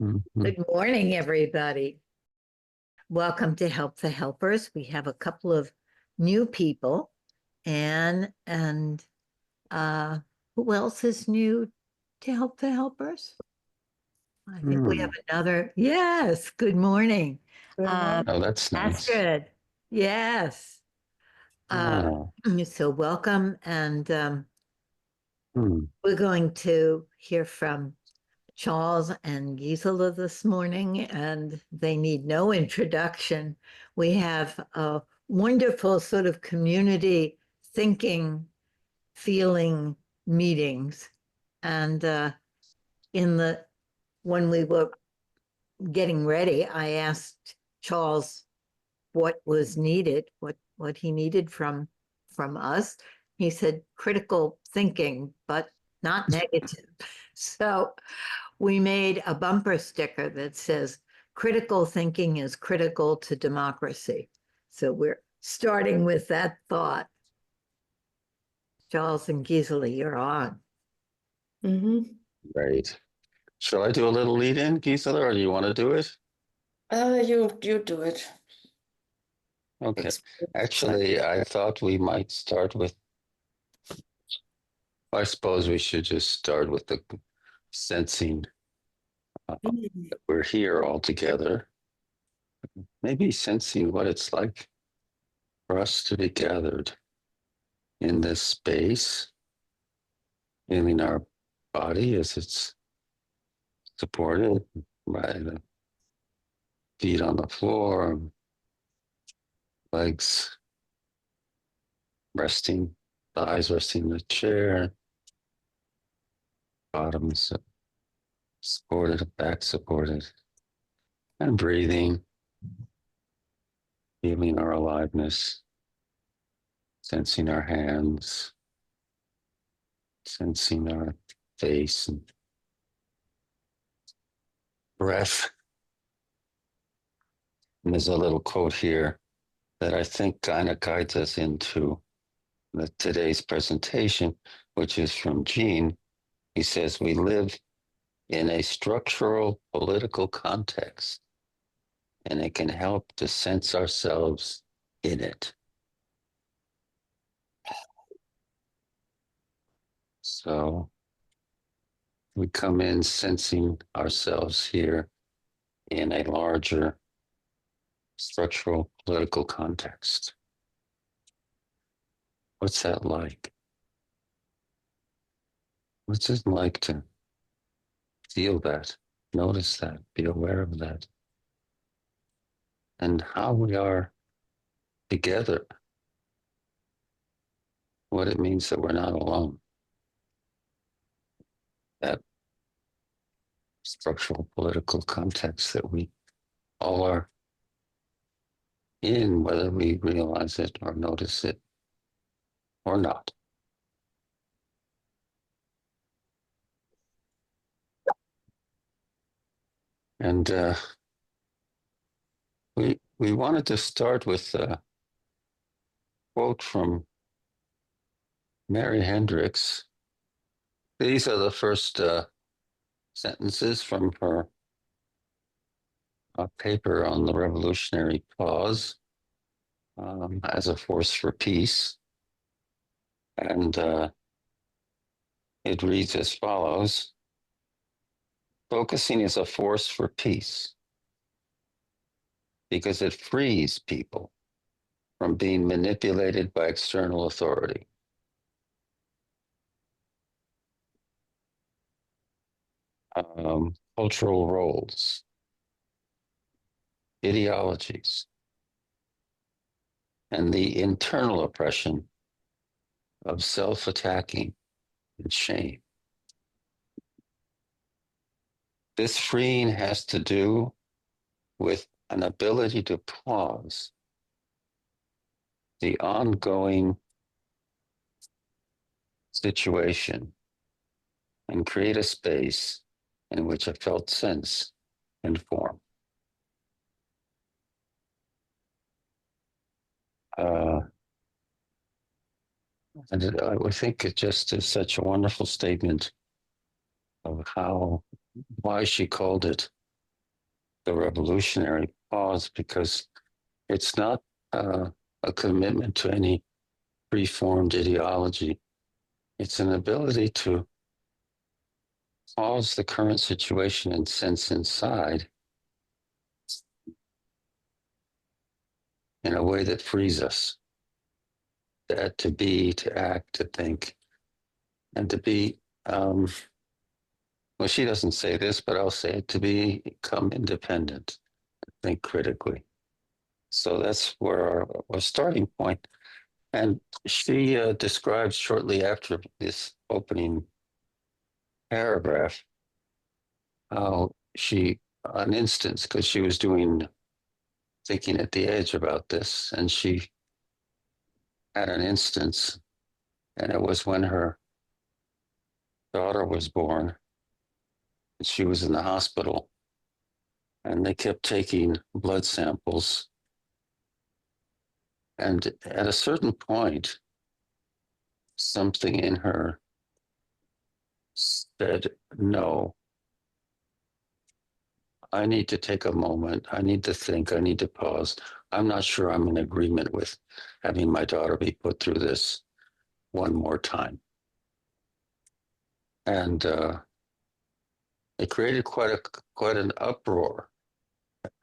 Mhm. Good morning, everybody. Welcome to Help the Helpers. We have a couple of new people, and who else is new to Help the Helpers? I think we have another. Yes. Good morning. Oh, that's nice. Astrid. Yes. Oh. So welcome, and Hmm. we're going to hear from Charles and Gisela this morning, and they need no introduction. We have a wonderful sort of community thinking, feeling meetings. And when we were getting ready, I asked Charles what was needed, what he needed from us. He said critical thinking, but not negative. So we made a bumper sticker that says critical thinking is critical to democracy. So we're starting with that thought. Charles and Gisela, you're on. Great. Shall I do a little lead in, Gisela, or do you want to do it? You do it. Okay. Actually, I thought we might start with, I suppose we should just start with the sensing that we're here all together. Maybe sensing what it's like for us to be gathered in this space, feeling our body as it's supported by the feet on the floor, legs resting, thighs resting in the chair, bottoms supported, back supported, and breathing, feeling our aliveness, sensing our hands, sensing our face and breath. And there's a little quote here that I think kind of guides us into today's presentation, which is from Gene. He says, "We live in a structural political context, and it can help to sense ourselves in it." So we come in sensing ourselves here in a larger structural political context. What's that like? What's it like to feel that, notice that, be aware of that, and how we are together, what it means that we're not alone? That structural political context that we all are in, whether we realize it or notice it or not. And we wanted to start with a quote from Mary Hendricks. These are the first sentences from her paper on the revolutionary pause as a force for peace. And it reads as follows: "Focusing is a force for peace because it frees people from being manipulated by external authority. Cultural roles, ideologies, and the internal oppression of self-attacking and shame. This freeing has to do with an ability to pause the ongoing situation and create a space in which a felt sense can form." And I think it just is such a wonderful statement of why she called it the revolutionary pause, because it's not a commitment to any preformed ideology. It's an ability to pause the current situation and sense inside in a way that frees us to be, to act, to think, and to be, well, she doesn't say this, but I'll say it, to become independent, think critically. So that's where our starting point. And she describes shortly after this opening paragraph how an instance, because she was thinking at the edge about this, and she had an instance, and it was when her daughter was born, and she was in the hospital, and they kept taking blood samples. And at a certain point, something in her said, no, I need to take a moment. I need to think. I need to pause. I'm not sure I'm in agreement with having my daughter be put through this one more time. And it created quite an uproar,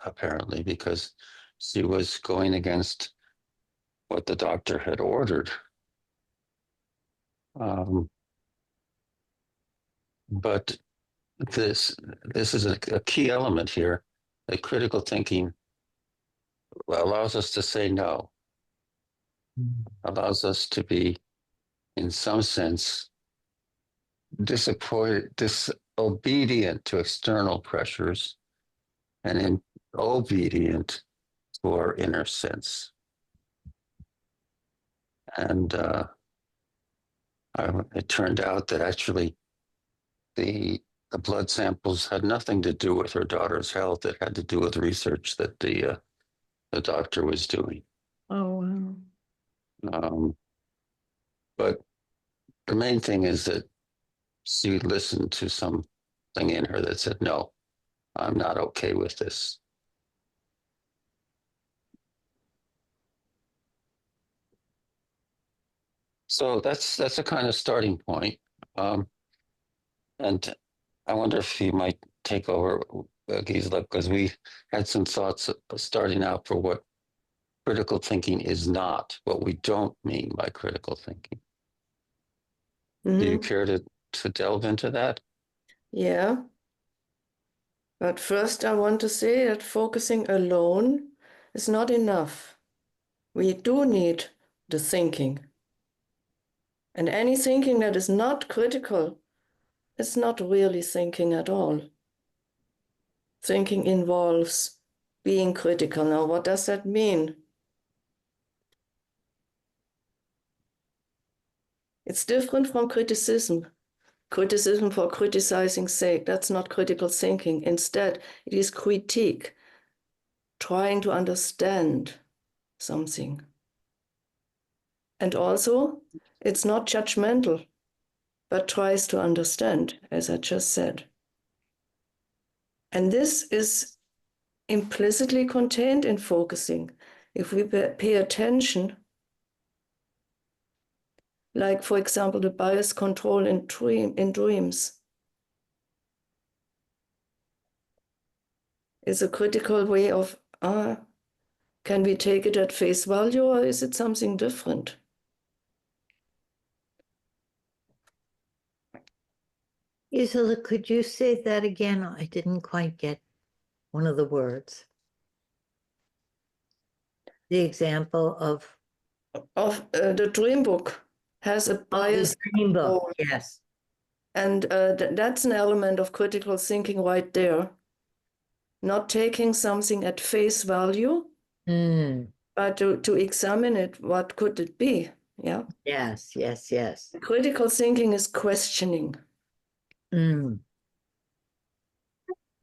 apparently, because she was going against what the doctor had ordered. But this is a key element here. That critical thinking allows us to say no, allows us to be, in some sense, disobedient to external pressures and obedient to our inner sense. And it turned out that actually the blood samples had nothing to do with her daughter's health. It had to do with research that the doctor was doing. Oh, wow. But the main thing is that she listened to something in her that said, no, I'm not okay with this. So that's a kind of starting point. And I wonder if you might take over, Gisela, because we had some thoughts starting out for what critical thinking is not, what we don't mean by critical thinking. Do you care to delve into that? Yeah. But first, I want to say that focusing alone is not enough. We do need the thinking. And any thinking that is not critical is not really thinking at all. Thinking involves being critical. Now, what does that mean? It's different from criticism. Criticism for criticizing's sake, that's not critical thinking. Instead, it is critique, trying to understand something. And also, it's not judgmental, but tries to understand, as I just said. And this is implicitly contained in focusing. If we pay attention, like, for example, the bias control in dreams, is a critical way of, can we take it at face value, or is it something different? Gisela, could you say that again? I didn't quite get one of the words. The example of The dream book has a bias dream book. control. Yes. And that's an element of critical thinking right there. Not taking something at face value, but to examine it, what could it be? Yeah. Yes, yes, yes. Critical thinking is questioning. Mm.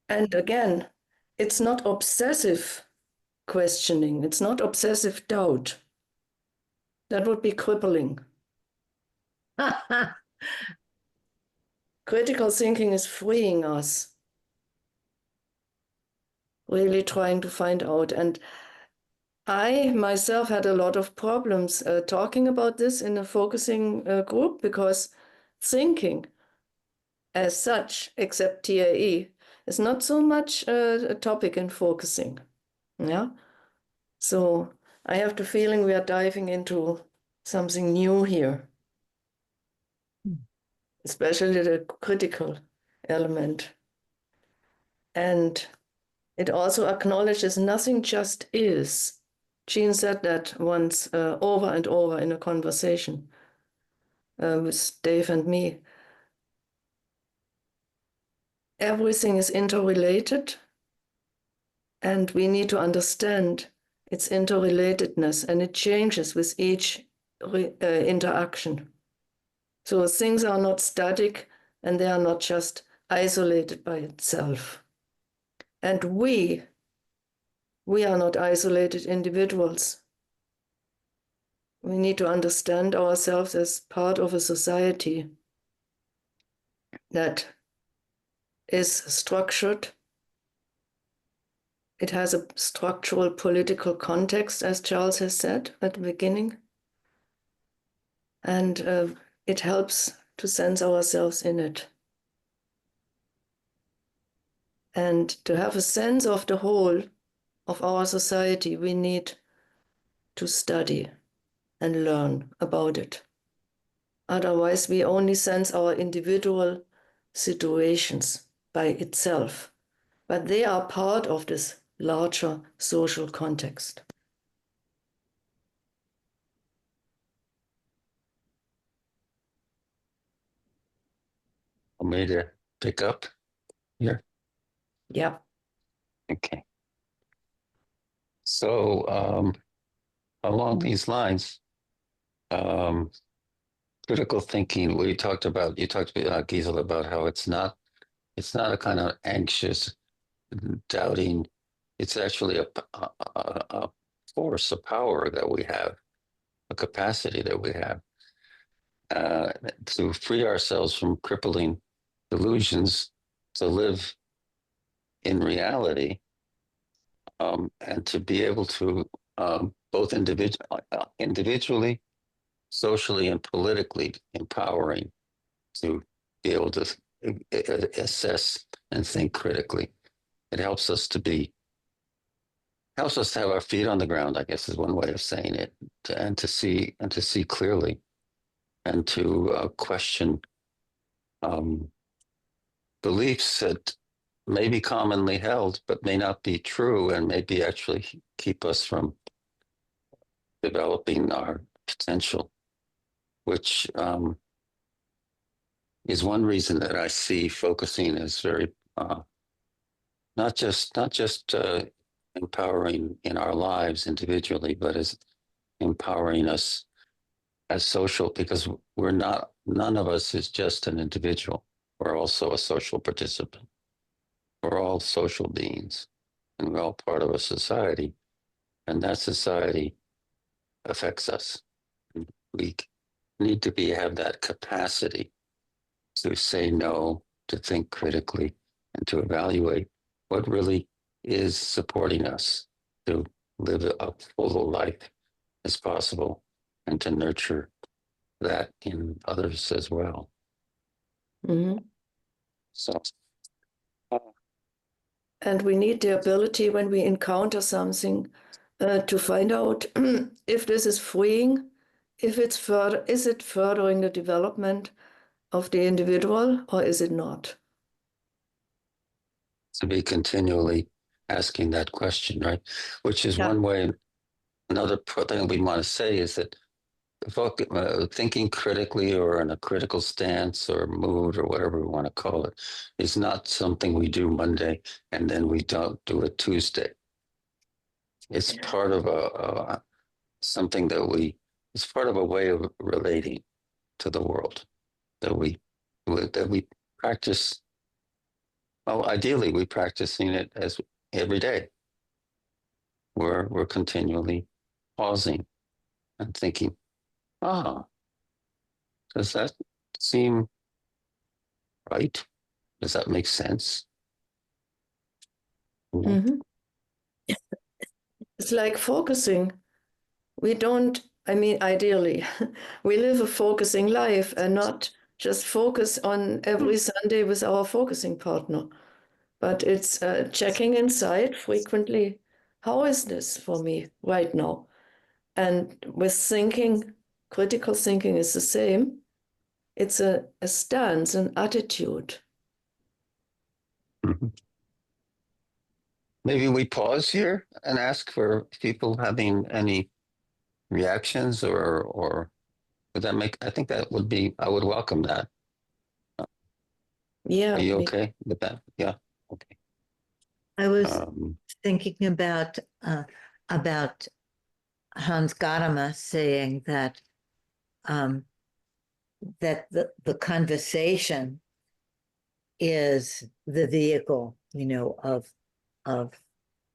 And again, it's not obsessive questioning. It's not obsessive doubt. That would be crippling. Critical thinking is freeing us. really trying to find out. And I myself had a lot of problems talking about this in a focusing group, because thinking as such, except TAE, is not so much a topic in focusing. Yeah. So I have the feeling we are diving into something new here, especially the critical element. And it also acknowledges nothing just is. Jean said that once over and over in a conversation with Dave and me. Everything is interrelated, and we need to understand its interrelatedness, and it changes with each interaction. So things are not static, and they are not just isolated by itself. And we are not isolated individuals. We need to understand ourselves as part of a society that is structured. It has a structural political context, as Charles has said at the beginning. And it helps to sense ourselves in it. And to have a sense of the whole of our society, we need to study and learn about it. Otherwise, we only sense our individual situations by itself, but they are part of this larger social context. Want me to pick up here? Yeah. Okay. So along these lines, critical thinking, you talked about, Gisela, about how it's not a kind of anxious, doubting. It's actually a force, a power that we have, a capacity that we have to free ourselves from crippling delusions, to live in reality, and to be able to both individually, socially, and politically empowering, to be able to assess and think critically. It helps us to have our feet on the ground, I guess is one way of saying it, and to see clearly, and to question beliefs that may be commonly held, but may not be true, and maybe actually keep us from developing our potential, which is one reason that I see focusing as very not just empowering in our lives individually, but as empowering us as social, because none of us is just an individual. We're also a social participant. We're all social beings, and we're all part of a society, and that society affects us. We need to have that capacity to say no, to think critically, and to evaluate what really is supporting us to live a full life as possible, and to nurture that in others as well. Mm-hmm. So, and we need the ability, when we encounter something, to find out if this is freeing, if it's is it furthering the development of the individual, or is it not? to be continually asking that question, right? Which is Yeah. one way. Another thing we want to say is that thinking critically, or in a critical stance or mood, or whatever we want to call it, is not something we do Monday and then we don't do it Tuesday. It's part of something that it's part of a way of relating to the world that we practice. Well, ideally, we practicing it as every day. We're continually pausing and thinking, does that seem right? Does that make sense? Mm-hmm. It's like focusing. We don't, I mean, ideally, we live a focusing life and not just focus on every Sunday with our focusing partner. But it's checking inside frequently. How is this for me right now? And with thinking, critical thinking is the same. It's a stance, an attitude. Mhm. Maybe we pause here and ask for people having any reactions or would that make, I think that would be, I would welcome that. Yeah. Are you okay with that? Yeah. Okay. I was Um, thinking about Hans Gadamer saying that that the conversation is the vehicle, of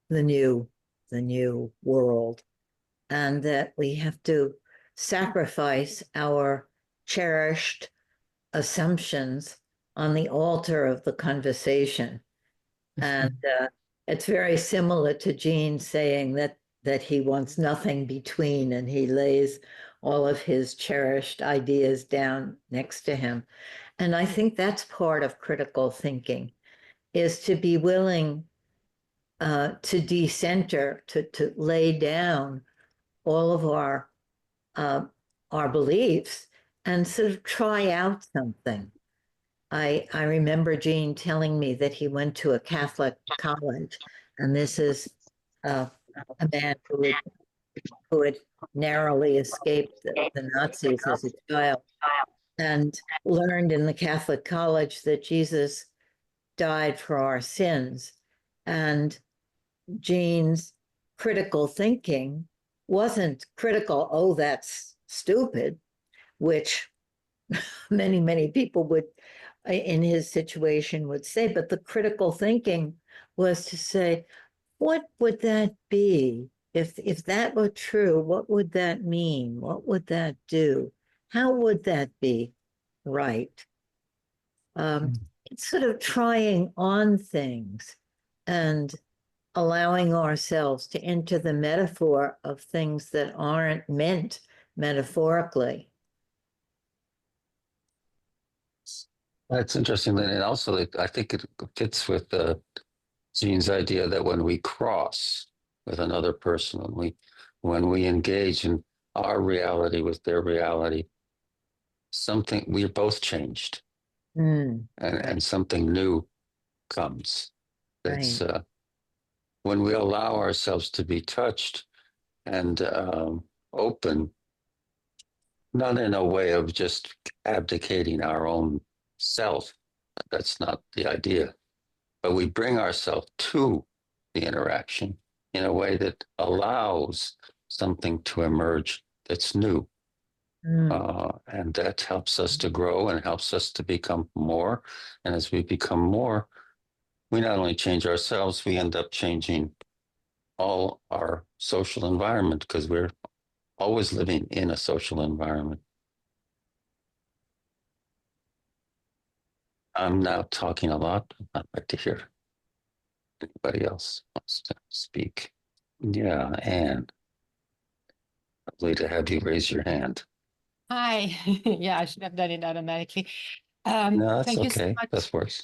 the new world, and that we have to sacrifice our cherished assumptions on the altar of the conversation. And it's very similar to Gene saying that he wants nothing between, and he lays all of his cherished ideas down next to him. And I think that's part of critical thinking, is to be willing to decenter, to lay down all of uh, our beliefs and sort of try out something. I remember Gene telling me that he went to a Catholic college, and this is a man who had narrowly escaped the Nazis as a child, and learned in the Catholic college that Jesus died for our sins. And Gene's critical thinking wasn't critical, oh, that's stupid, which many people would, in his situation, would say, but the critical thinking was to say, what would that be? If that were true, what would that mean? What would that do? How would that be right? It's sort of trying on things and allowing ourselves to enter the metaphor of things that aren't meant metaphorically. that's interesting. And also, I think it fits with Gene's idea that when we cross with another person, when we engage in our reality with their reality, something we're both changed, Mm, and something new comes. That's right. when we allow ourselves to be touched and open, not in a way of just abdicating our own self. That's not the idea. But we bring ourselves to the interaction in a way that allows something to emerge that's new. Mm, And that helps us to grow and helps us to become more. And as we become more, we not only change ourselves, we end up changing all our social environment because we're always living in a social environment. I'm now talking a lot. I'd like to hear anybody else wants to speak. Yeah, and lovely to have you raise your hand. Hi. Yeah, I should have done it automatically. No, that's Thank you so okay. much. That works.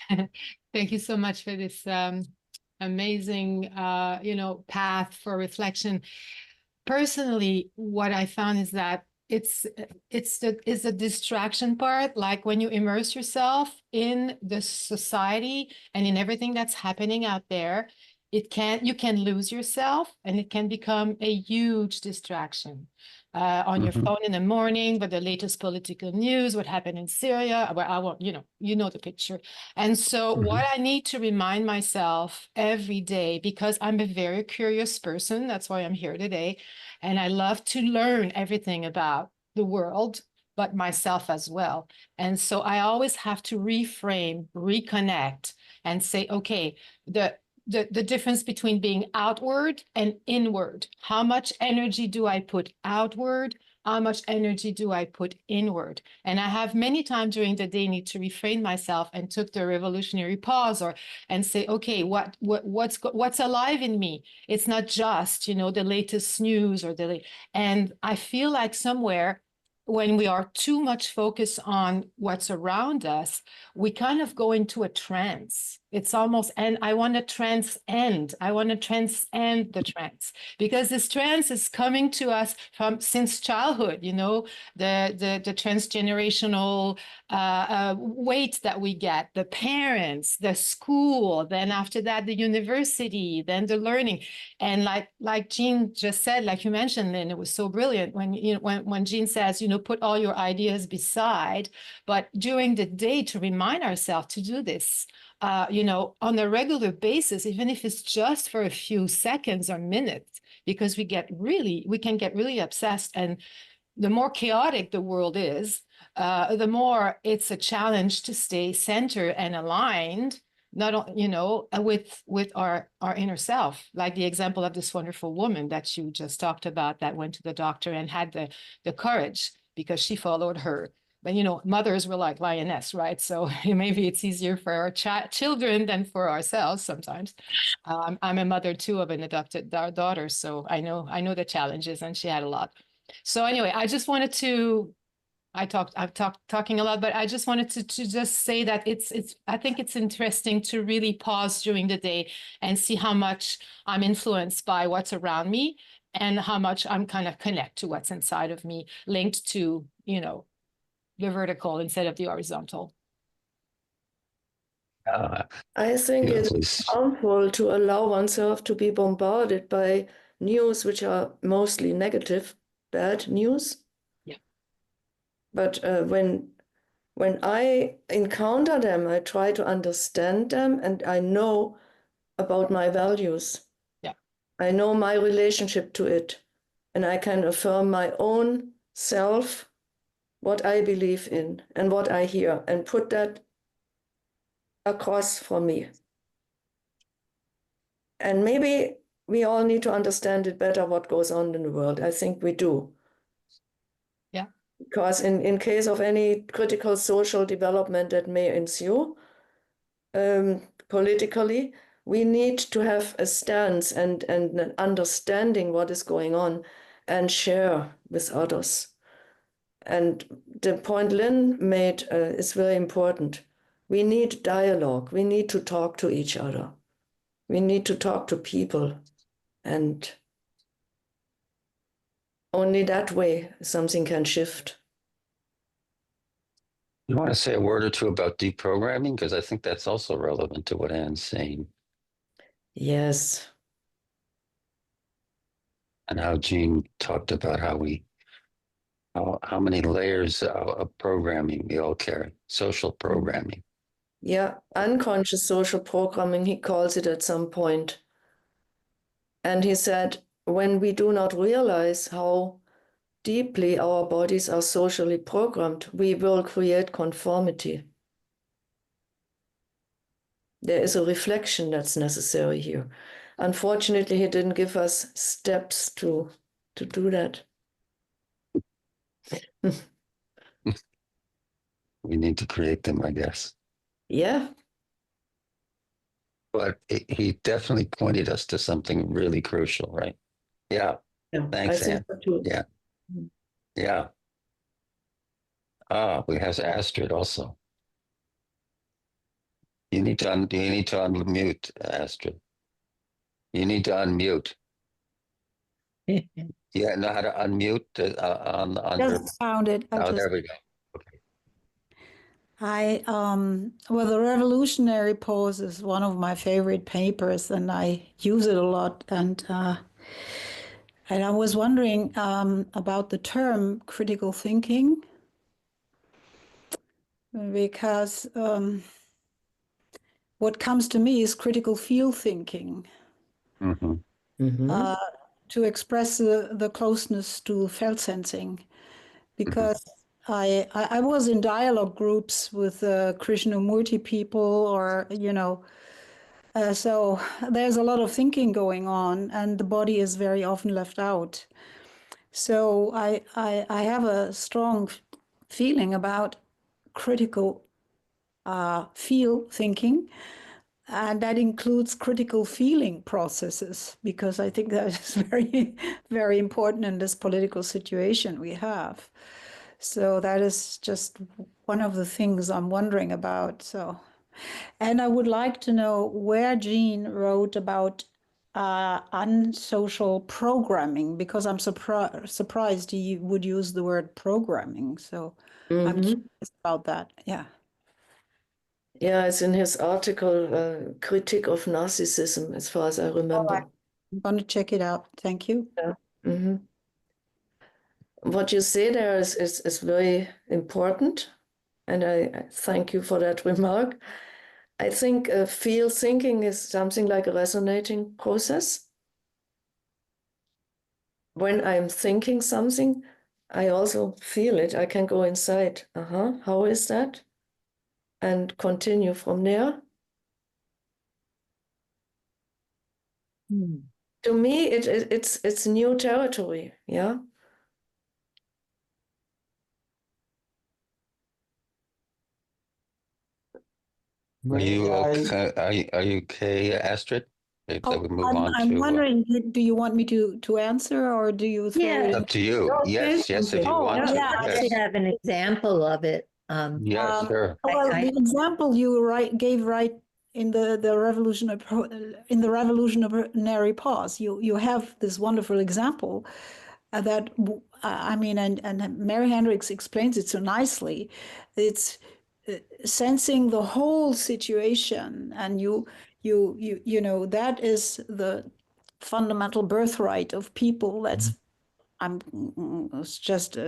Thank you so much for this amazing, path for reflection. Personally, what I found is that it's the distraction part. Like when you immerse yourself in the society and in everything that's happening out there, you can lose yourself, and it can become a huge distraction. On your Mhm. phone in the morning, with the latest political news, what happened in Syria, where I won't, you know the picture. And so what Mhm. I need to remind myself every day, because I'm a very curious person, that's why I'm here today, and I love to learn everything about the world, but myself as well. And so I always have to reframe, reconnect, and say, okay, the difference between being outward and inward. How much energy do I put outward? how much energy do I put inward? And I have many times during the day need to refrain myself and took the revolutionary pause and say, okay, what's alive in me? It's not just, the latest news and I feel like somewhere when we are too much focused on what's around us, we kind of go into a trance. It's almost, and I want to transcend the trance, because this trance is coming to us since childhood, the transgenerational weight that we get, the parents, the school, then after that, the university, then the learning. And like Jean just said, like you mentioned, Lynn, it was so brilliant when Jean says, put all your ideas beside, but during the day to remind ourselves to do this, on a regular basis, even if it's just for a few seconds or minutes, because we can get really obsessed. And the more chaotic the world is, the more it's a challenge to stay centered and aligned, not with our inner self, like the example of this wonderful woman that you just talked about that went to the doctor and had the courage because she followed her. But mothers were like lioness, right? So maybe it's easier for our children than for ourselves sometimes. I'm a mother too of an adopted daughter, so I know the challenges, and she had a lot. So anyway, I just wanted to, I've talking a lot, but I just wanted to just say that I think it's interesting to really pause during the day and see how much I'm influenced by what's around me and how much I'm kind of connect to what's inside of me, linked to, the vertical instead of the horizontal. I think it's Beautifully. harmful to allow oneself to be bombarded by news which are mostly negative, bad news. Yeah. But when I encounter them, I try to understand them, and I know about my values. Yeah. I know my relationship to it, and I can affirm my own self, what I believe in and what I hear, and put that across for me. And maybe we all need to understand it better what goes on in the world. I think we do. Yeah. Because in case of any critical social development that may ensue politically, we need to have a stance and an understanding what is going on and share with others. And the point Lynn made is very important. We need dialogue. We need to talk to each other. We need to talk to people. And only that way something can shift. You want to say a word or two about deprogramming? Because I think that's also relevant to what Anne's saying. Yes. And how Jean talked about how many layers of programming we all carry, social programming. Yeah, unconscious social programming, he calls it at some point. And he said, when we do not realize how deeply our bodies are socially programmed, we will create conformity. There is a reflection that's necessary here. Unfortunately, he didn't give us steps to do that. We need to create them, I guess. Yeah. But he definitely pointed us to something really crucial, right? Yeah. Yeah, Thanks, I think Anne. so too. Yeah. Yeah. We have Astrid also. You need to unmute, Astrid. You need to unmute. Yeah, know how to unmute on your. Just found it. Oh, there we go. Okay. Well, the revolutionary pose is one of my favorite papers, and I use it a lot. And I was wondering about the term critical thinking, because what comes to me is critical field thinking. Mm-hmm. Mm-hmm. To express the closeness to felt sensing, because I was in dialogue groups with Krishnamurti people, or so there's a lot of thinking going on, and the body is very often left out. So I have a strong feeling about critical thinking, and that includes critical feeling processes, because I think that is very, very important in this political situation we have. So that is just one of the things I'm wondering about. So, and I would like to know where Jean wrote about unsocial programming, because I'm surprised he would use the word programming. So I'm curious about that. Yeah. Yeah, it's in his article, Critique of Narcissism, as far as I remember. I'm going to check it out. Thank you. Yeah. What you say there is very important, and I thank you for that remark. I think feel thinking is something like a resonating process. When I'm thinking something, I also feel it. I can go inside. How is that? And continue from there. To me, it's new territory. Yeah. Are you May I- okay? Are you okay, Astrid? Maybe that we move on I'm to. wondering, do you want me to answer, or do you throw Yeah. it It's in? up to you. Okay. Yes, yes, if you Oh, want to. yeah. I Yes, have an example of it. yes, sure. Well, I- the example you gave right in the revolutionary pause, you have this wonderful example that I mean, and Mary Hendricks explains it so nicely. It's sensing the whole situation, and you know, that is the fundamental birthright of people. That's I'm just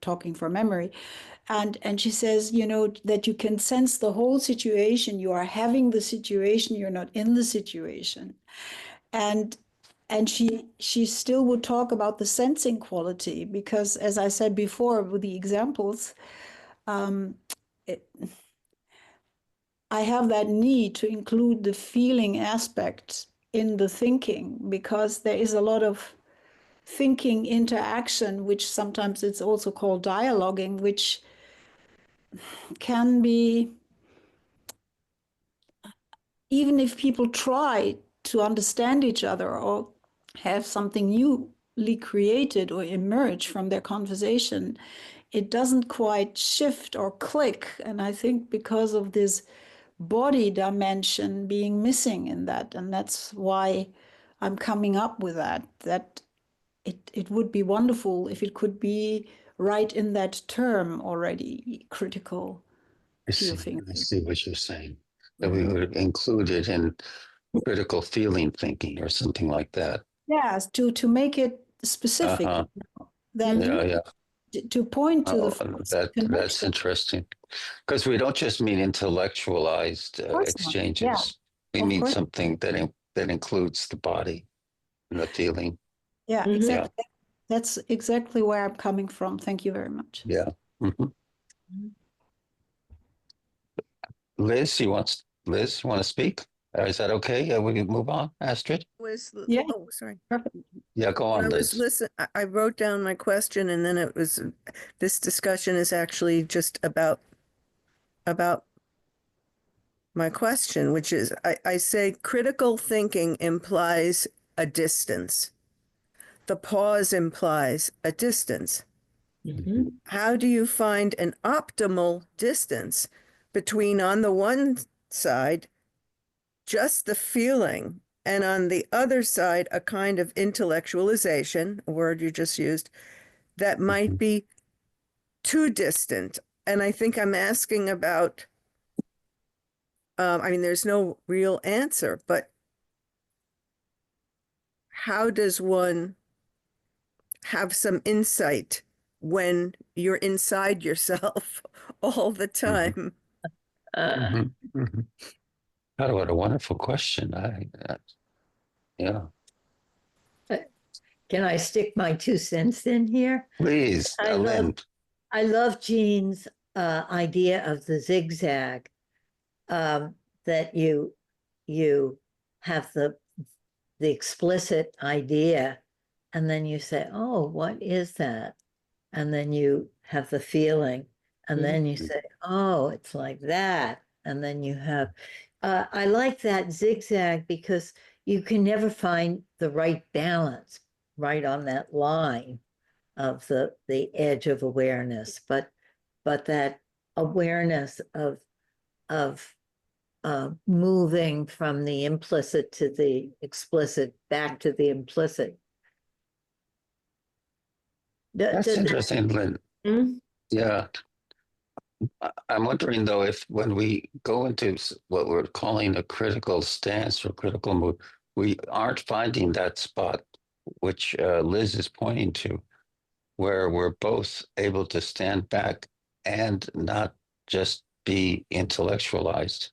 talking from memory. And she says, you know, that you can sense the whole situation. You are having the situation, you're not in the situation. And she still would talk about the sensing quality, because as I said before with the examples, I have that need to include the feeling aspect in the thinking, because there is a lot of thinking interaction, which sometimes it's also called dialoguing, which can be, even if people try to understand each other or have something newly created or emerge from their conversation, it doesn't quite shift or click. And I think because of this body dimension being missing in that, and that's why I'm coming up with that it would be wonderful if it could be right in that term already, critical I feel see. thinking. I see what you're saying. That we would include it in critical feeling thinking or something like that. Yes, to make it specific, Uh-huh. that Yeah, yeah. to point to Oh, the that's connection. interesting. Because we don't just mean intellectualized Of course not. Yeah, exchanges. We of mean course. something that includes the body and the feeling. Yeah, Mhm. exactly. That's exactly where I'm coming from. Thank you very much. Yeah. Mhm. Liz, you want to speak? Is that okay? We can move on, Astrid? Yeah. Oh, sorry. Perfect. Yeah, go When on, I was Liz. listen, I wrote down my question, and then it was, this discussion is actually just about my question, which is, I say critical thinking implies a distance. The pause implies a distance. How do you find an optimal distance between, on the one side, just the feeling, and on the other side, a kind of intellectualization, a word you just used, that might be too distant? And I think I'm asking about, I mean, there's no real answer, but how does one have some insight when you're inside yourself all the time? Mhm, mhm. Oh, what a wonderful question. Yeah, Can I stick my 2 cents in here? please, Lynn. I love Jean's idea of the zigzag, that you have the explicit idea, and then you say, oh, what is that? And then you have the feeling, and then you say, oh, it's like that. And then you have, I like that zigzag because you can never find the right balance right on that line of the edge of awareness, but that awareness of moving from the implicit to the explicit, back to the implicit. That's interesting, Lynn. Hmm? Yeah. I'm wondering though, if when we go into what we're calling a critical stance or critical mood, we aren't finding that spot, which Liz is pointing to, where we're both able to stand back and not just be intellectualized.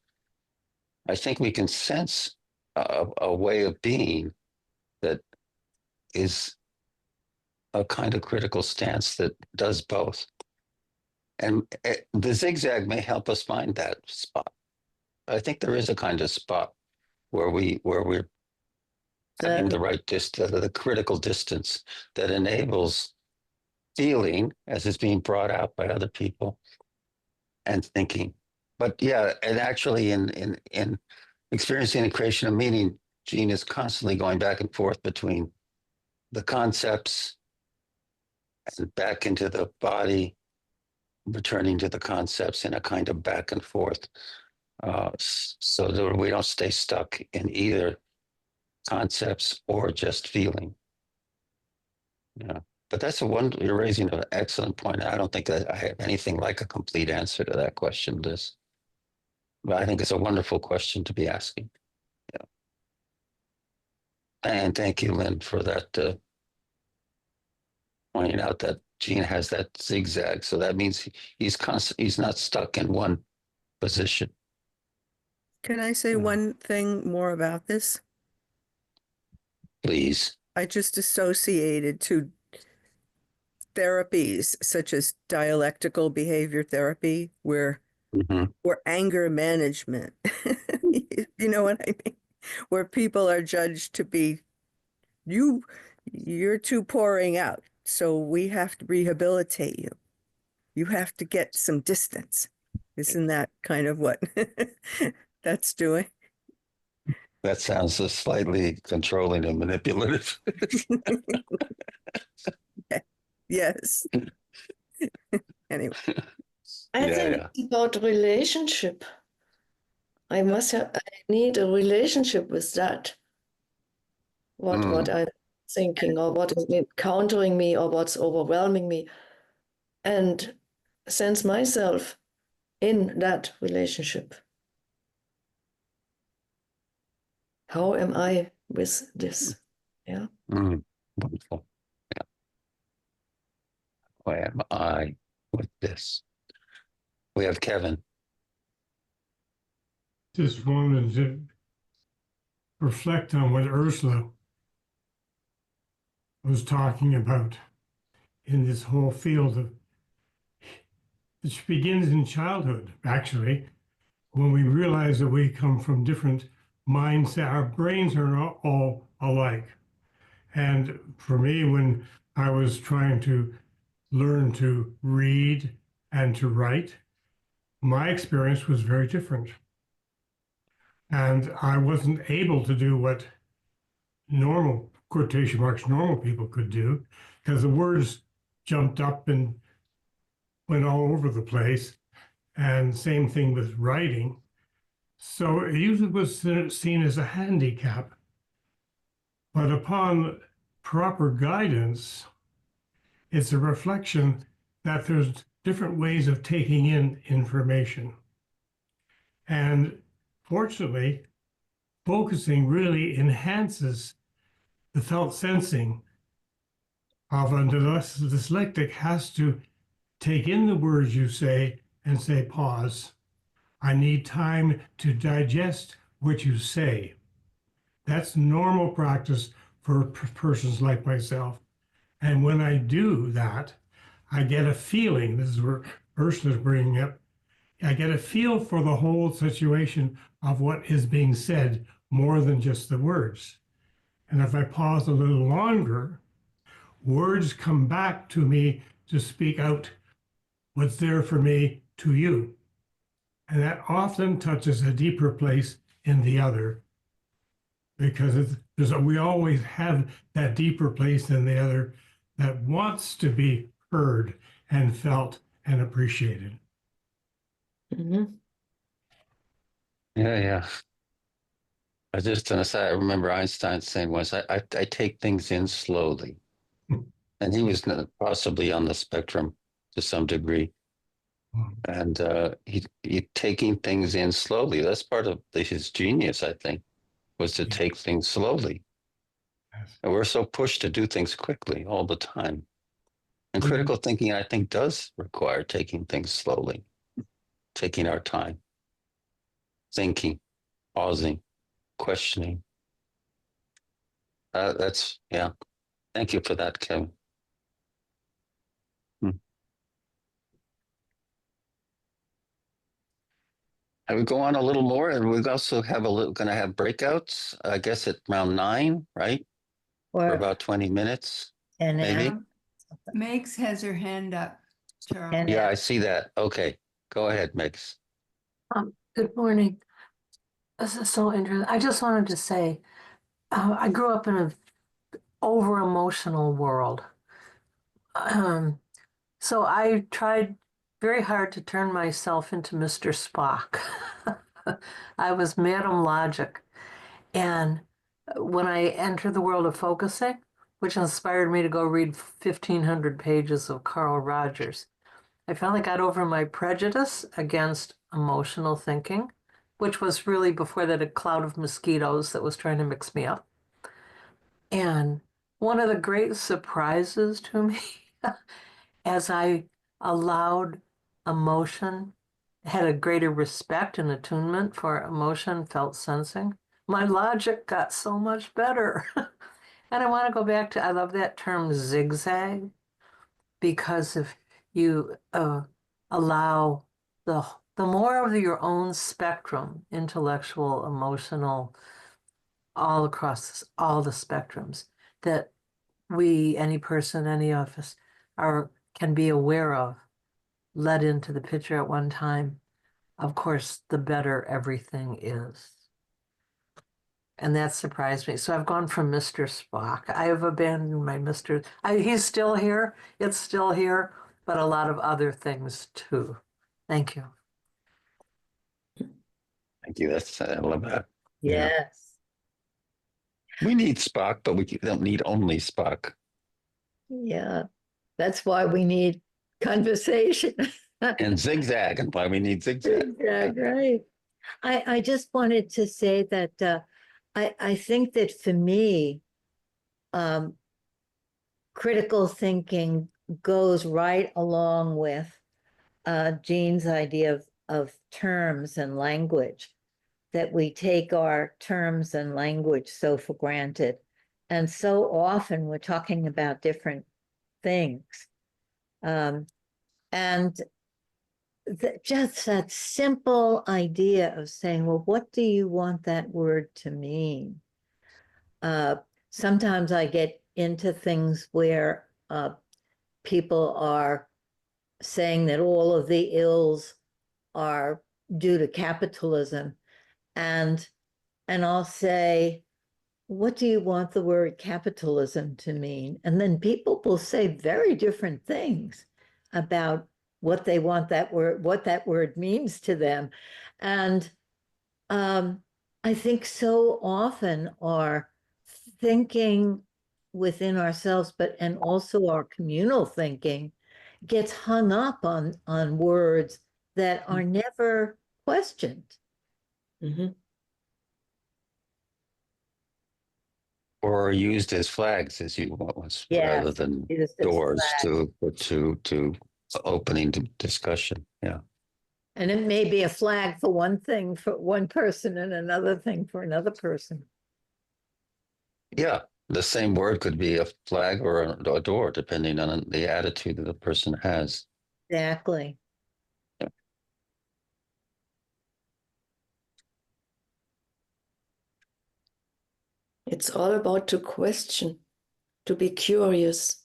I think we can sense a way of being that is a kind of critical stance that does both. And the zigzag may help us find that spot. I think there is a kind of spot where we're having the right distance, the critical distance that enables feeling as it's being brought out by other people and thinking. But yeah, and actually in experiencing the creation of meaning, Jean is constantly going back and forth between the concepts and back into the body, returning to the concepts in a kind of back and forth, so that we don't stay stuck in either concepts or just feeling. Yeah, but you're raising an excellent point. I don't think that I have anything like a complete answer to that question, Liz. But I think it's a wonderful question to be asking. Yeah. And thank you, Lynn, for that, pointing out that Gene has that zigzag. So that means he's not stuck in one position. Can I say one thing more about this? Please. I just associated to therapies such as dialectical behavior therapy, where or anger management. You know what I mean? Where people are judged to be, you're too pouring out, so we have to rehabilitate you. You have to get some distance. Isn't that kind of what that's doing? That sounds so slightly controlling and manipulative. Yes. Anyway. I think it's about relationship. I need a relationship with that. What I'm thinking, or what is encountering me, or what's overwhelming me, and sense myself in that relationship. How am I with this? Yeah. Wonderful. Yeah. Why am I with this? We have Kevin. Just wanted to reflect on what Ursula was talking about in this whole field of, which begins in childhood, actually, when we realize that we come from different mindsets. Our brains are not all alike. And for me, when I was trying to learn to read and to write, my experience was very different. And I wasn't able to do what normal, quotation marks, normal people could do, because the words jumped up and went all over the place. And same thing with writing. So it usually was seen as a handicap. But upon proper guidance, it's a reflection that there's different ways of taking in information. And fortunately, focusing really enhances the felt sensing of a dyslexic has to take in the words you say and say, pause. I need time to digest what you say. That's normal practice for persons like myself. And when I do that, I get a feeling, this is where Ursula's bringing up, I get a feel for the whole situation of what is being said more than just the words. And if I pause a little longer, words come back to me to speak out what's there for me to you. And that often touches a deeper place in the other, because we always have that deeper place in the other that wants to be heard and felt and appreciated. Mhm. Yeah. I was just gonna say, I remember Einstein saying once, I take things in slowly. And he was possibly on the spectrum to some degree. And he taking things in slowly. That's part of his genius, I think, was to take things slowly. Yes. And we're so pushed to do things quickly all the time. And Yeah. critical thinking, I think, does require taking things slowly, taking our time, thinking, pausing, questioning. Yeah. Thank you for that, Kevin. I would go on a little more, and we also have going to have breakouts. I guess at around 9, right? For Or about 20 minutes, an maybe. hour. Megs has her hand up, Charles. And Yeah, I see that. Okay, go ahead, Mix. Good morning. This is so interesting. I just wanted to say, I grew up in an over emotional world. So I tried very hard to turn myself into Mr. Spock. I was Madam Logic. And when I entered the world of focusing, which inspired me to go read 1,500 pages of Carl Rogers, I finally got over my prejudice against emotional thinking, which was really before that a cloud of mosquitoes that was trying to mix me up. And one of the great surprises to me as I allowed emotion, had a greater respect and attunement for emotion, felt sensing, my logic got so much better. And I want to go back to, I love that term zigzag, because if you allow the more of your own spectrum, intellectual, emotional, all across all the spectrums that we, any person, any of us, can be aware of, let into the picture at one time, of course, the better everything is. And that surprised me. So I've gone from Mr. Spock. I have abandoned my Mr. He's still here. It's still here, but a lot of other things too. Thank you. Thank you. I love that. yes. We need Spock, but we don't need only Spock. Yeah. That's why we need conversation. And zigzag, and why we need zigzag. Exactly. Right. I just wanted to say that I think that for me, critical thinking goes right along with Jean's idea of terms and language, that we take our terms and language so for granted. And so often we're talking about different things. And just that simple idea of saying, well, what do you want that word to mean? Sometimes I get into things where people are saying that all of the ills are due to capitalism. And I'll say, what do you want the word capitalism to mean? And then people will say very different things about what they want that word, what that word means to them. And I think so often our thinking within ourselves, and also our communal thinking gets hung up on words that are never questioned. Mhm. Or are used as flags, as you was, rather Yes, than used as doors flags. to opening to discussion. Yeah. And it may be a flag for one thing for one person and another thing for another person. Yeah. The same word could be a flag or a door, depending on the attitude that the person has. Exactly. It's all about to question, to be curious.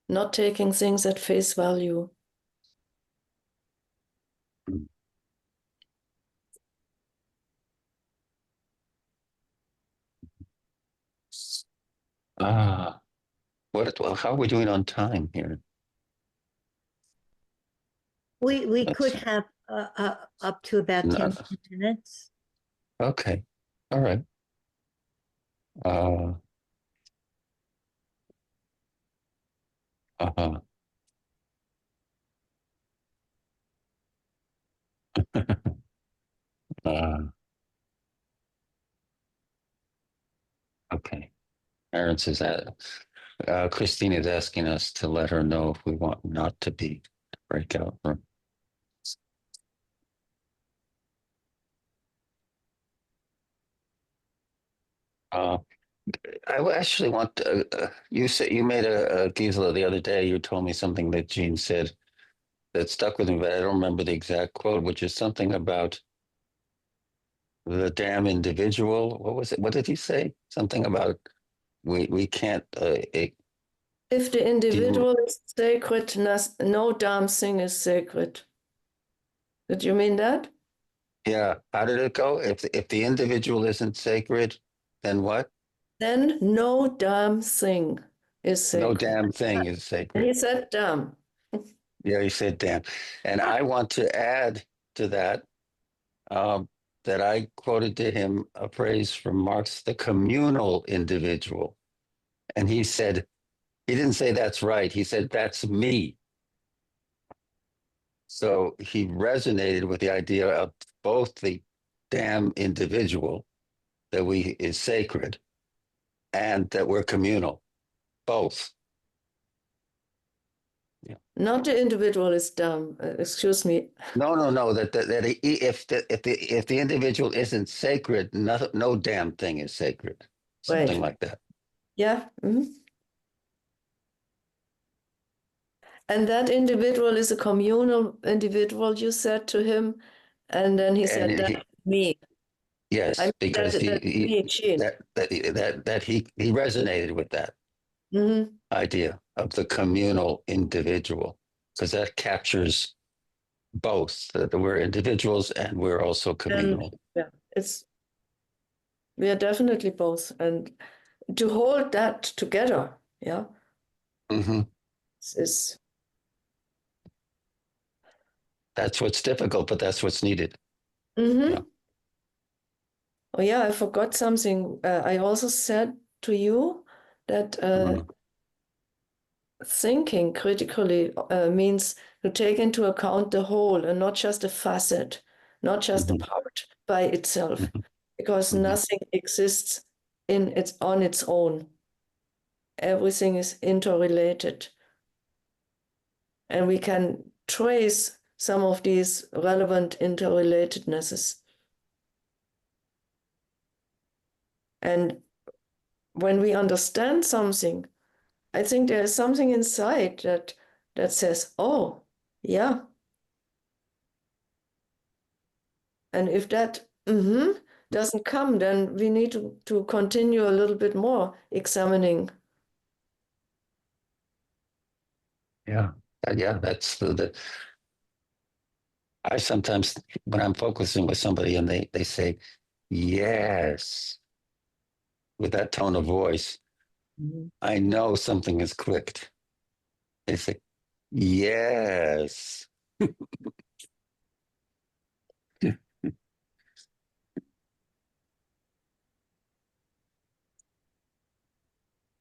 not taking things at face value. Ah, well, how are we doing on time here? We Let's could see. have up to about 10 No. minutes. Okay. All right. Uh, uh-huh. uh, okay. Aaron says that Christine is asking us to let her know if we want not to be breakout room. Uh, actually want you said you made a Gisela the other day. You told me something that Jean said that stuck with me, but I don't remember the exact quote, which is something about the damn individual. What was it? What did he say? Something about we can't. If the individual is sacred, no damn thing is sacred. Did you mean that? Yeah. How did it go? If the individual isn't sacred, then what? Then no damn thing is No sacred. damn thing is And sacred. he said damn. Yeah, he said damn. And I want to add to that that I quoted to him a phrase from Marx, the communal individual. And he said, he didn't say that's right. He said, that's me. So he resonated with the idea of both the damn individual that we is sacred and that we're communal, both. Yeah. Not the individual is dumb. Excuse me. No. If the individual isn't sacred, no damn thing is sacred. Something Right. like that. Yeah. And that individual is a communal individual, you said to him. And then he said, And that's me. yes, I mean, because that's me, Jean. that he resonated with that Mhm. idea of the communal individual, because that captures both that we're individuals and we're also And communal. yeah, we are definitely both. And to hold that together, yeah, Mm-hmm. is That's what's difficult, but that's what's needed. Yeah. Oh yeah, I forgot something. I also said to you that Mhm. thinking critically means to take into account the whole and not just a facet, not just a Mhm. part by itself, Mhm. because Mhm. nothing exists on its own. Everything is interrelated, and we can trace some of these relevant interrelatednesses. And when we understand something, I think there is something inside that says, "Oh, yeah." And if that doesn't come, then we need to continue a little bit more examining. Yeah. Yeah. That's the. I sometimes, when I'm focusing with somebody and they say, yes, with that tone of voice, I know something has clicked. They say, yes.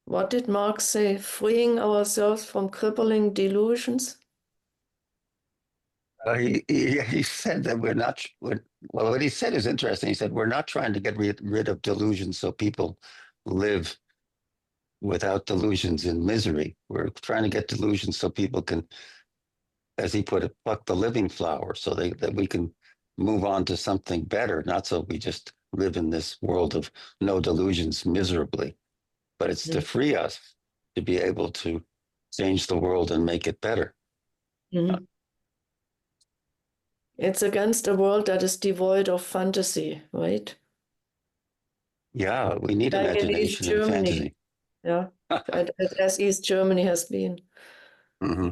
What did Marx say? Freeing ourselves from crippling delusions? He said that well, what he said is interesting. He said, we're not trying to get rid of delusions so people live without delusions in misery. We're trying to get delusions so people can, as he put it, pluck the living flower so that we can move on to something better, not so we just live in this world of no delusions miserably, but it's to free us to be able to change the world and make it better. Mm-hmm. It's against a world that is devoid of fantasy, right? Yeah, we need Like in East imagination and Germany. fantasy. Yeah, as East Germany has been. Hmm.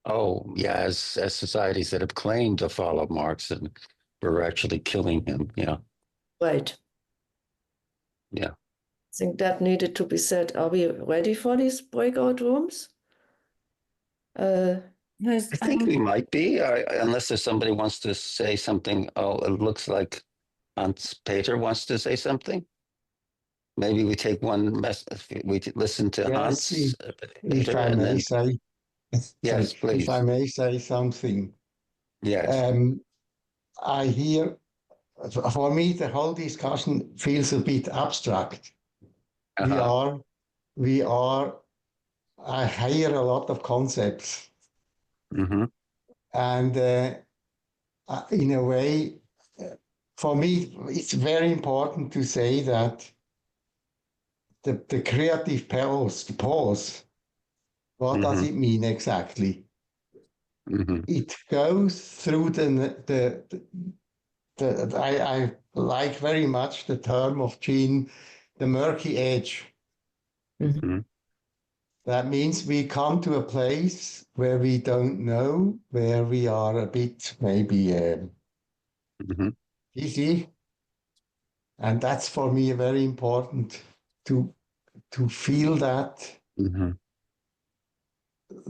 Oh, yeah, as societies that have claimed to follow Marx and we're actually killing him. Yeah, Right. yeah. I think that needed to be said. Are we ready for these breakout rooms? Yes, I think we might be, unless there's somebody wants to say something. Oh, it looks like Hans Peter wants to say something. Maybe we take one we listen to Yes, Hans if Peter, I and may then say, yes, sorry, if I please. may say something, Yes. I hear, for me, the whole discussion feels a bit abstract. We Uh-huh. are, we are, I hear a lot of concepts, Mm-hmm. and in a way, for me, it's very important to say that the creative pause, what does Mm-hmm. it mean exactly? Mm-hmm. It goes through I like very much the term of Jean, the murky edge. Mm-hmm. That means we come to a place where we don't know, where we are a bit maybe Mm-hmm. dizzy, and that's for me very important to feel Mm-hmm.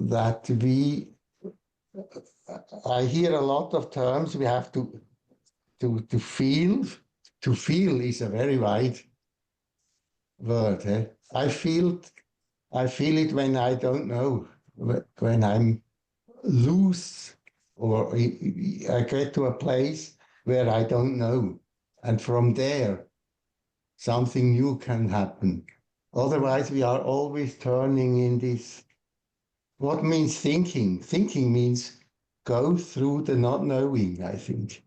that we. I hear a lot of terms we have to feel. To feel is a very wide word. Eh? I feel it when I don't know, when I'm loose, or I get to a place where I don't know, and from there something new can happen. Otherwise, we are always turning in this. What means thinking? Thinking means go through the not knowing, I think.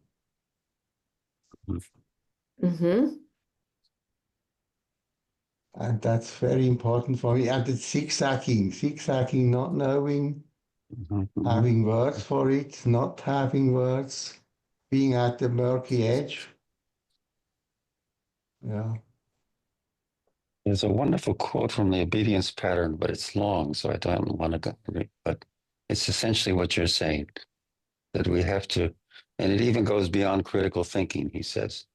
Mm-hmm. And that's very important for me. And it's zigzagging, not knowing, Mm-hmm. having words for it, not having words, being at the murky edge. Yeah. There's a wonderful quote from the obedience pattern, but it's long, so I don't want to go read. But it's essentially what you're saying, that we have to, and it even goes beyond critical thinking, he says.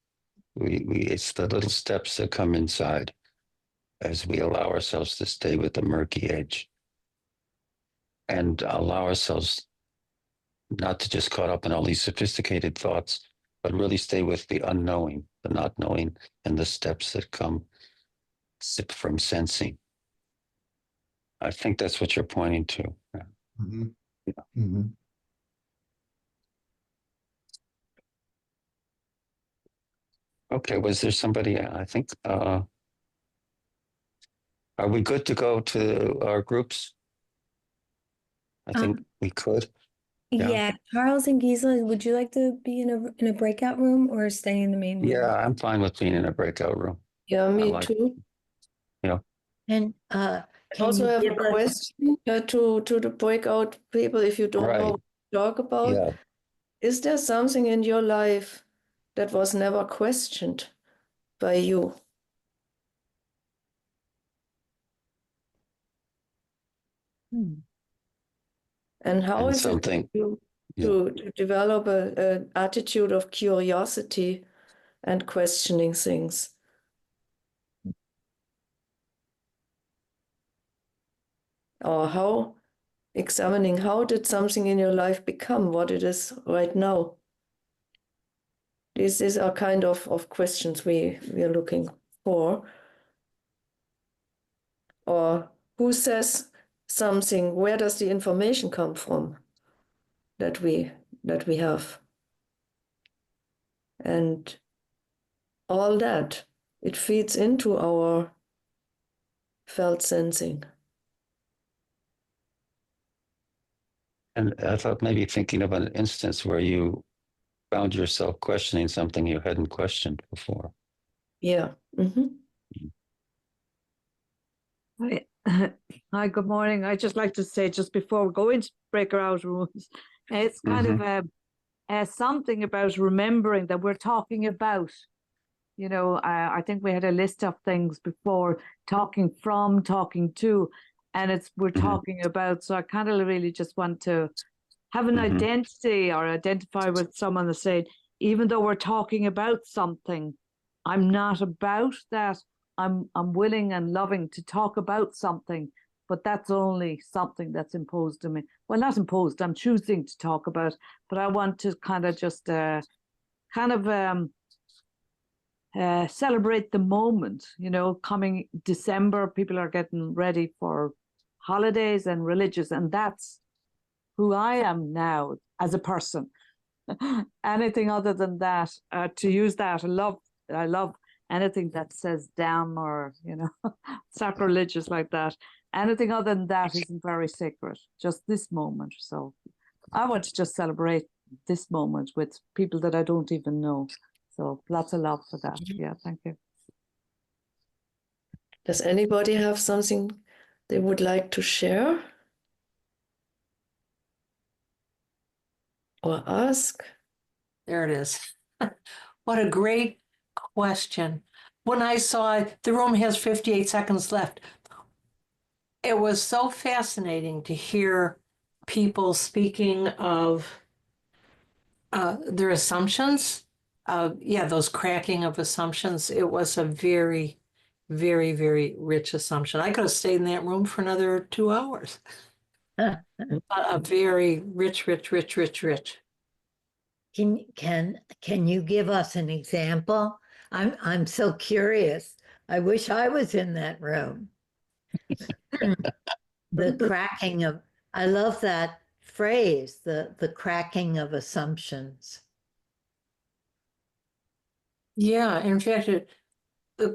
It's the little steps that come inside as we allow ourselves to stay with the murky edge and allow ourselves not to just caught up in all these sophisticated thoughts, but really stay with the unknowing, the not knowing, and the steps that come from sensing. I think that's what you're pointing to. Mm-hmm. Yeah. Mm-hmm. Okay, was there somebody, I think, are we good to go to our groups? I think we could. Yeah. Yeah, Charles and Gisela, would you like to be in a breakout room or stay in the main room? Yeah, I'm fine with being in a breakout room. Yeah, me like, too. Yeah. And I can also you have give a us, question to the breakout people, if you don't know Right. what to talk about. Yeah. Is there something in your life that was never questioned by you? And how And is it something. to, Yeah. to develop an attitude of curiosity and questioning things? Or how examining how did something in your life become what it is right now? These are kind of questions we are looking for. Or who says something? Where does the information come from that we have? And all that, it feeds into our felt sensing. And I thought maybe thinking of an instance where you found yourself questioning something you hadn't questioned before. Yeah. Mm-hmm. Hi, good morning. I'd just like to say, just before we go into breakout rooms, it's kind of something about remembering that we're talking about. You know, I think we had a list of things before, talking from, talking to, and it's we're talking about. So I kind of really just want to have an identity or identify with someone and say, even though we're talking about something, I'm not about that. I'm willing and loving to talk about something, but that's only something that's imposed on me. Well, not imposed, I'm choosing to talk about, but I want to kind of just celebrate the moment. You know, coming December, people are getting ready for holidays and religious, and that's who I am now as a person. Anything other than that, to use that, I love anything that says damn or, you know, sacrilegious like that. Anything other than that isn't very sacred, just this moment. So I want to just celebrate this moment with people that I don't even know. So lots of love for that. Yeah, thank you. Does anybody have something they would like to share or ask? There it is. What a great question. When I saw the room has 58 seconds left, it was so fascinating to hear people speaking of their assumptions. Those cracking of assumptions. It was a very, very, very rich assumption. I could have stayed in that room for another 2 hours. A very rich, rich, rich, rich, rich. Can you give us an example? I'm so curious. I wish I was in that room. The cracking of, I love that phrase, the cracking of assumptions. Yeah, in fact,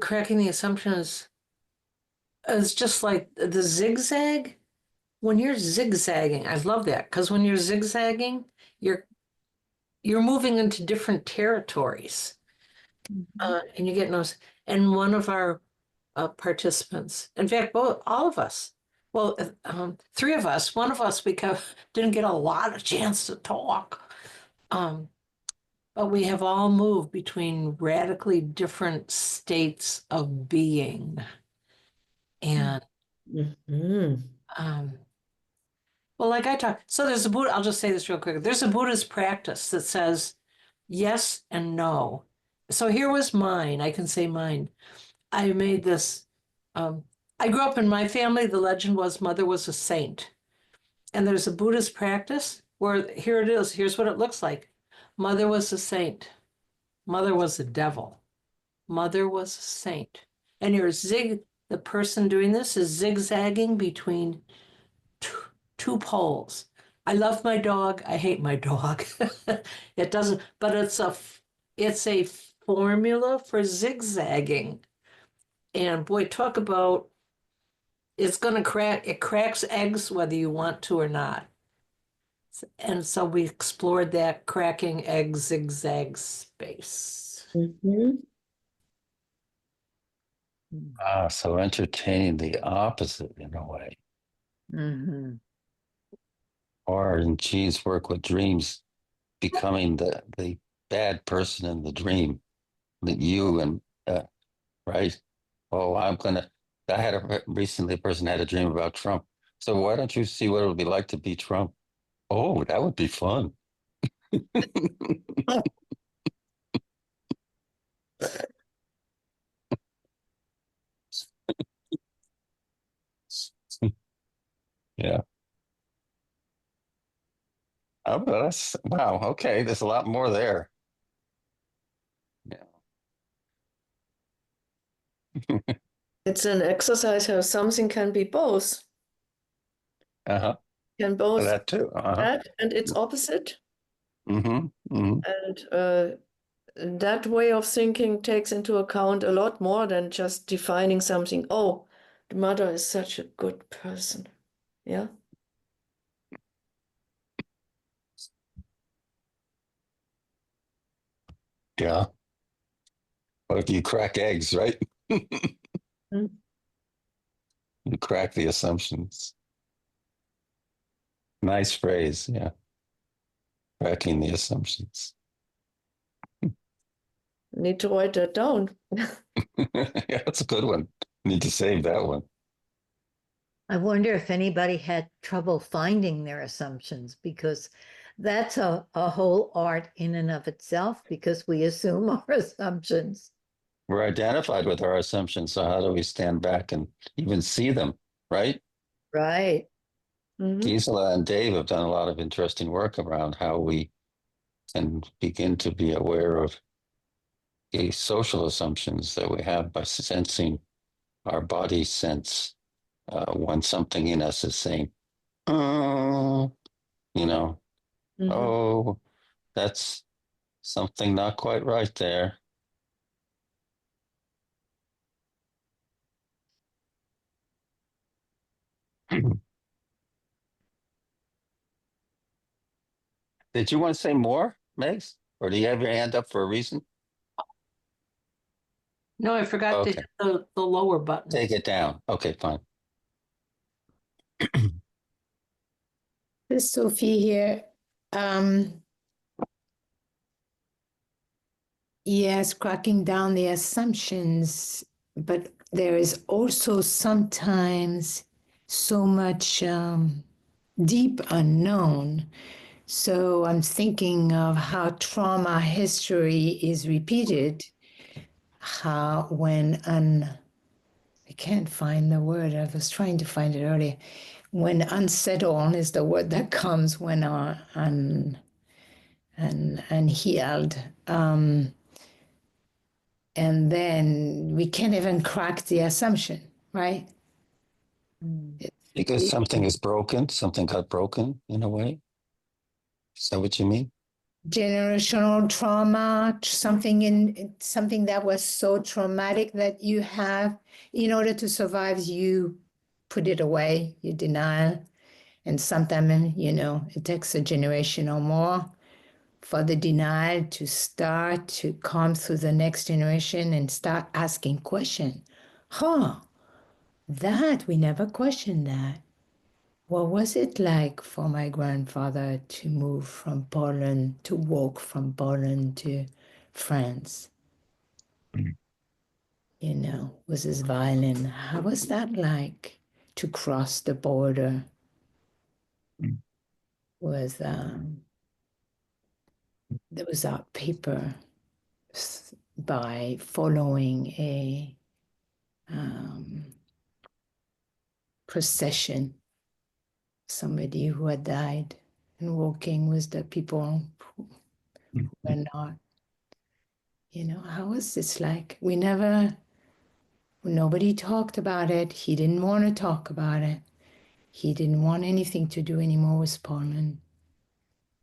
cracking the assumption is just like the zigzag. When you're zigzagging, I love that, because when you're zigzagging, you're moving into different territories, and you get noticed. And one of our participants, in fact, all of us, well, 3 of us, one of us, we didn't get a lot of chance to talk, but we have all moved between radically different states of being. And well, like I talk, so there's a Buddha, I'll just say this real quick. There's a Buddhist practice that says yes and no. So here was mine. I can say mine. I made this. I grew up in my family. The legend was mother was a saint. And there's a Buddhist practice where here it is. Here's what it looks like. Mother was a saint. Mother was a devil. Mother was a saint. And the person doing this is zigzagging between two poles. I love my dog. I hate my dog. It doesn't, but it's a formula for zigzagging. And boy, talk about, it's going to crack, it cracks eggs whether you want to or not. And so we explored that cracking egg zigzag space. So entertaining the opposite in a way. Or in Gene's work with dreams, becoming the bad person in the dream, that you and right. Oh, recently a person had a dream about Trump. So why don't you see what it would be like to be Trump? Oh, that would be fun. Yeah. Oh, but that's wow. Okay, there's a lot more there. Yeah. It's an exercise how something can be both. Can both that too. that and its opposite. Mm-hmm. And that way of thinking takes into account a lot more than just defining something. Oh, the mother is such a good person. Yeah. Yeah. But if you crack eggs, right? You crack the assumptions. Nice phrase. Yeah. Cracking the assumptions. Need to write that down. Yeah, that's a good one. Need to save that one. I wonder if anybody had trouble finding their assumptions, because that's a whole art in and of itself, because we assume our assumptions. We're identified with our assumptions. So how do we stand back and even see them, right? Right. Gisela and Dave have done a lot of interesting work around how we can begin to be aware of the social assumptions that we have by sensing our body sense when something in us is saying, oh, you know, oh, that's something not quite right there. Did you want to say more, Megs? Or do you have your hand up for a reason? No, I forgot to Okay. hit the lower button. Take it down. Okay, fine. This is Sophie here. Yes, cracking down the assumptions, but there is also sometimes so much deep unknown. So I'm thinking of how trauma history is repeated, how I can't find the word, I was trying to find it earlier, when unsettled is the word that comes when unhealed. And then we can't even crack the assumption, right? Because something is broken, something got broken in a way. Is that what you mean? Generational trauma, something that was so traumatic that you have, in order to survive, you put it away, you deny. And sometimes, it takes a generation or more for the denial to start to come through the next generation and start asking questions. That we never questioned that. What was it like for my grandfather to move from Poland, to walk from Poland to France? With his violin. How was that like to cross the border with, there was a paper by following a procession, somebody who had died, and walking with the people who were not. How was this like? Nobody talked about it. He didn't want to talk about it. He didn't want anything to do anymore with Poland.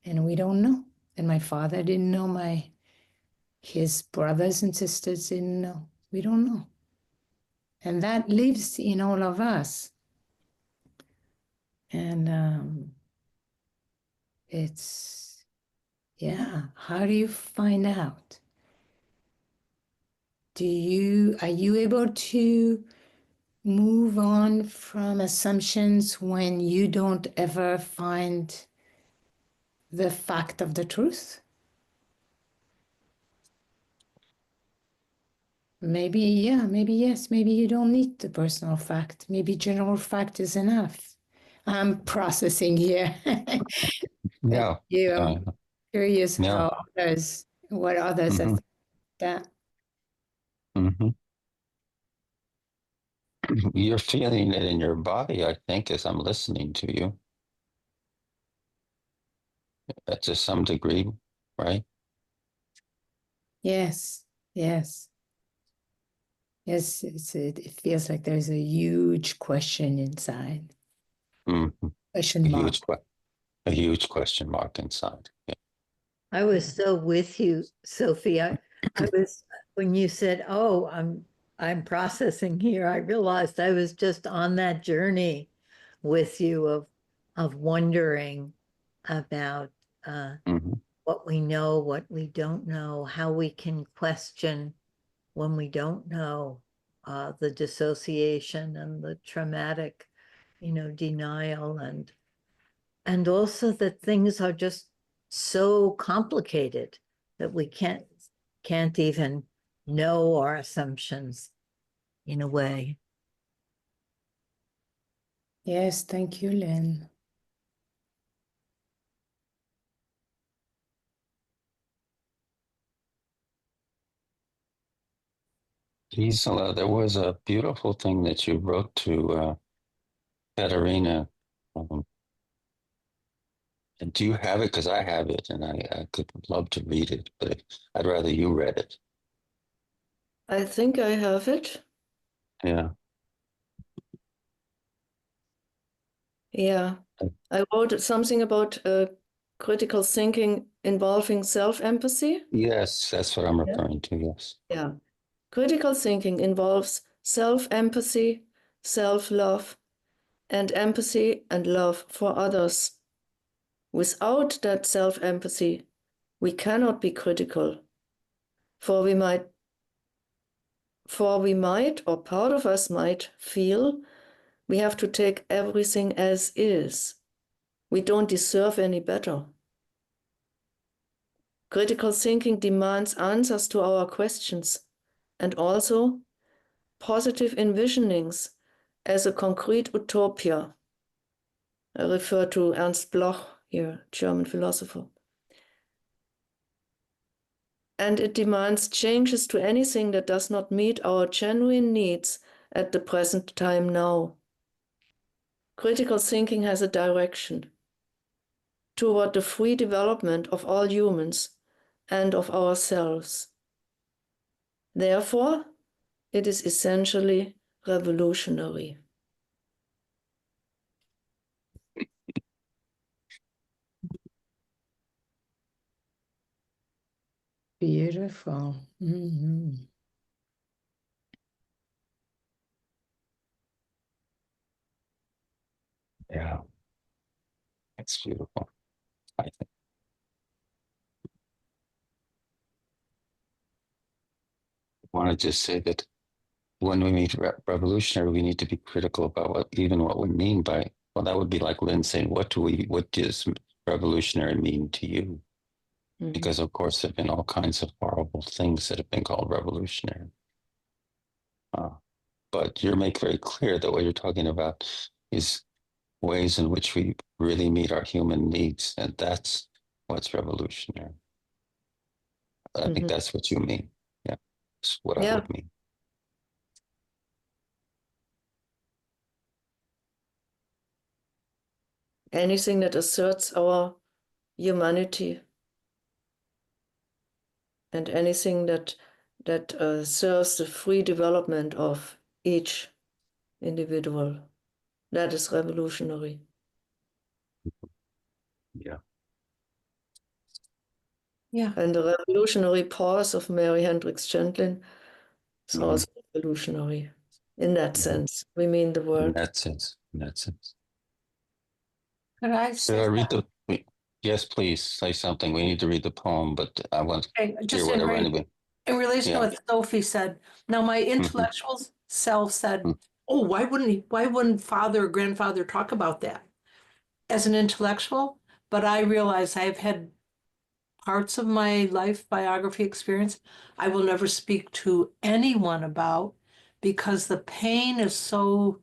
And we don't know. And my father didn't know. His brothers and sisters didn't know. We don't know. And that lives in all of us. And how do you find out? Are you able to move on from assumptions when you don't ever find the fact of the truth? Maybe yes, maybe you don't need the personal fact. Maybe general fact is enough. I'm processing here. Yeah. Curious Yeah. what others are that. You're feeling it in your body, I think, as I'm listening to you. To some degree, right? Yes. It feels like there's a huge question inside. Question mark. A huge question mark inside. Yeah. I was so with you, Sophie. I was, when you said, "Oh, I'm processing here," I realized I was just on that journey with you of wondering about what we know, what we don't know, how we can question when we don't know, the dissociation and the traumatic, denial, and also that things are just so complicated that we can't even know our assumptions in a way. Yes, thank you, Lynn. Gisela, there was a beautiful thing that you wrote to Katerina. Um, and do you have it? Because I have it, and I could love to read it, but I'd rather you read it. I think I have it. Yeah. Yeah. I wrote something about critical thinking involving self-empathy. Yes, that's what I'm Yeah. referring to. Yes. Yeah. Critical thinking involves self-empathy, self-love, and empathy and love for others. Without that self-empathy, we cannot be critical, for we might, or part of us might, feel we have to take everything as is. We don't deserve any better. Critical thinking demands answers to our questions and also positive envisionings as a concrete utopia. I refer to Ernst Bloch here, German philosopher. And it demands changes to anything that does not meet our genuine needs at the present time now. Critical thinking has a direction toward the free development of all humans and of ourselves. Therefore, it is essentially revolutionary. Beautiful. Mhm. Yeah. It's beautiful, I think. I want to just say that when we meet revolutionary, we need to be critical about what we mean by, well, that would be like Lynn saying, what does revolutionary mean to you? Mhm. Because of course, there've been all kinds of horrible things that have been called revolutionary. But you make very clear that what you're talking about is ways in which we really meet our human needs, and that's what's revolutionary. I think that's what you mean. Yeah, that's what I Yeah. would mean. Anything that asserts our humanity and anything that serves the free development of each individual. That is revolutionary. Yeah. Yeah. And the revolutionary pause of Mary Hendricks Gentlin is also revolutionary in that sense. We mean the In word. that sense. In that sense. Could I Should say I read the? Yes, please say something. We need to read the poem, but I want to hear Just whatever anybody. in relation Yeah. to what Sophie said. Now, my intellectual self said, "Oh, why wouldn't father or grandfather talk about that as an intellectual?" But I realize I've had parts of my life biography experience I will never speak to anyone about because the pain is so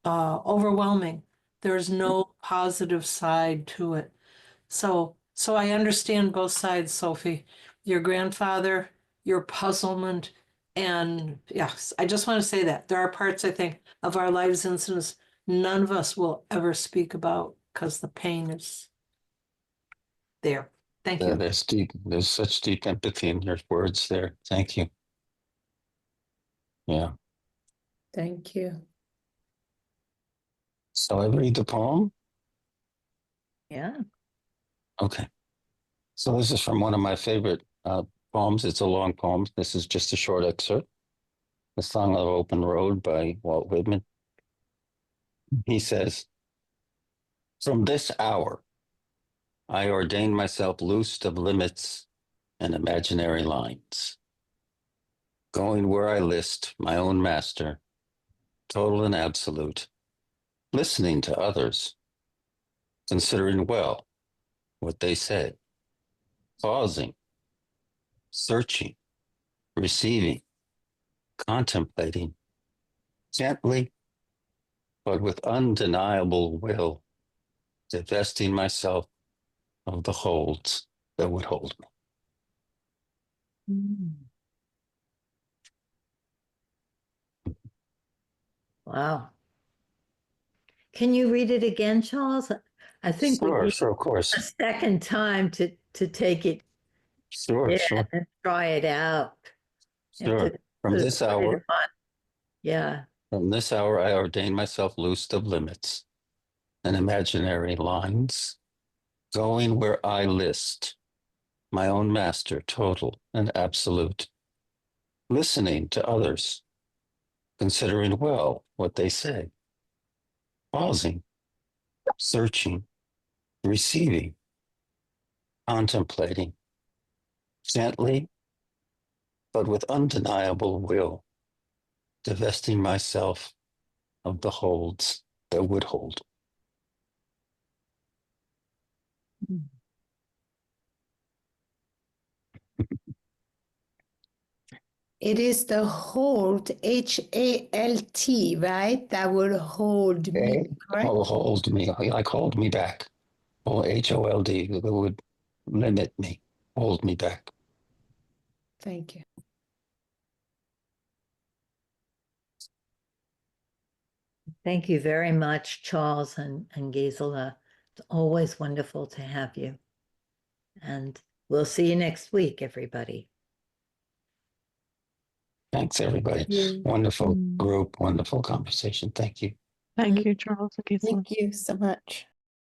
overwhelming. There's no positive side to it. So I understand both sides, Sophie. Your grandfather, your puzzlement, and yes, I just want to say that there are parts I think of our lives incidents none of us will ever speak about because the pain is there. Thank you. There's such deep empathy in your words there. Thank you. Yeah. Thank you. So I read the poem? Yeah. Okay. So this is from one of my favorite poems. It's a long poem. This is just a short excerpt. The Song of Open Road by Walt Whitman. He says, "From this hour, I ordain myself loosed of limits and imaginary lines, going where I list, my own master, total and absolute, listening to others, considering well what they say, pausing, searching, receiving, contemplating, gently, but with undeniable will, divesting myself of the holds that would hold me. Wow. Can you read it again, Charles? I think we Sure, need sure, of a course. second time to take it, Sure, yeah, sure, and try it out. You have sure. to From put this it hour, on. Yeah. from this hour, I ordain myself loosed of limits and imaginary lines, going where I list, my own master, total and absolute, listening to others, considering well what they say, pausing, searching, receiving, contemplating, gently, but with undeniable will, divesting myself of the holds that would hold. It is the hold, H-A-L-T, right? That would hold me, Okay. correct? Oh, hold me, like hold me back. Oh, HOLD, that would limit me, hold me back. Thank you. Thank you very much, Charles and Gisela. It's always wonderful to have you. And we'll see you next week, everybody. Thanks, everybody. you. Wonderful group, wonderful conversation. Thank you. Thank you, Charles. Okay, so Thank you so much.